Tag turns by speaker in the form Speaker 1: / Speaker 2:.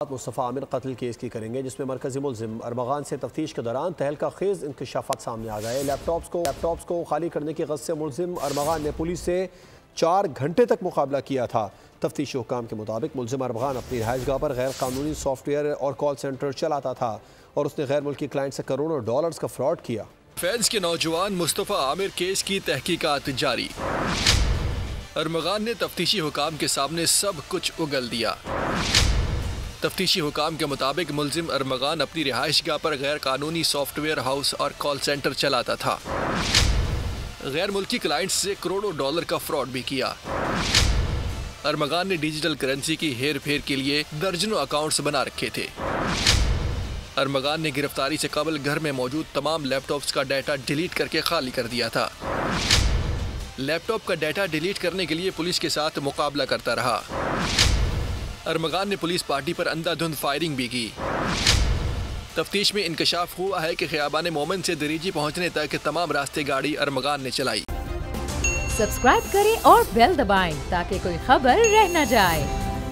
Speaker 1: मुस्तफ़ा आमिर कत्ल केस की करेंगे, जिसमें मरकजी मुल्जिम अरमगान से तफ्तीश के दौरान तहलका खेज इंकशाफात सामने आ गए। लैपटॉप्स को खाली करने की गज़ से मुल्जिम अरमगान ने पुलिस से 4 घंटे तक मुकाबला किया था। तफ्तीशी हुक्काम के मुताबिक मुल्जिम अरमगान अपनी रहायशगाह पर गैर कानूनी सॉफ्टवेयर और कॉल सेंटर चलाता था और उसने गैर मुल्की क्लाइंट से करोड़ों डॉलर्स का फ्रॉड किया।
Speaker 2: फैज के नौजवान मुस्तफ़ा आमिर केस की तहकीकात जारी। अरमगान ने तफ्तीशी हुक्काम के सामने सब कुछ उगल दिया। तफ्तीशी हुकाम के मुताबिक मुल्जिम अरमगान अपनी रिहाइशगाह पर गैर कानूनी सॉफ्टवेयर हाउस और कॉल सेंटर चलाता था। गैर मुल्की क्लाइंट्स से करोड़ों डॉलर का फ्रॉड भी किया। अरमगान ने डिजिटल करेंसी की हेर फेर के लिए दर्जनों अकाउंट्स बना रखे थे। अरमगान ने गिरफ्तारी से कबल घर में मौजूद तमाम लैपटॉप्स का डाटा डिलीट करके खाली कर दिया था। लैपटॉप का डाटा डिलीट करने के लिए पुलिस के साथ मुकाबला करता रहा। अरमगान ने पुलिस पार्टी पर अंधाधुंध फायरिंग भी की। तफ्तीश में इंकशाफ हुआ है कि खियाबान मोमिन से दरीजी पहुंचने तक तमाम रास्ते गाड़ी अरमगान ने चलाई।
Speaker 3: सब्सक्राइब करें और बेल दबाएं ताकि कोई खबर रह न जाए।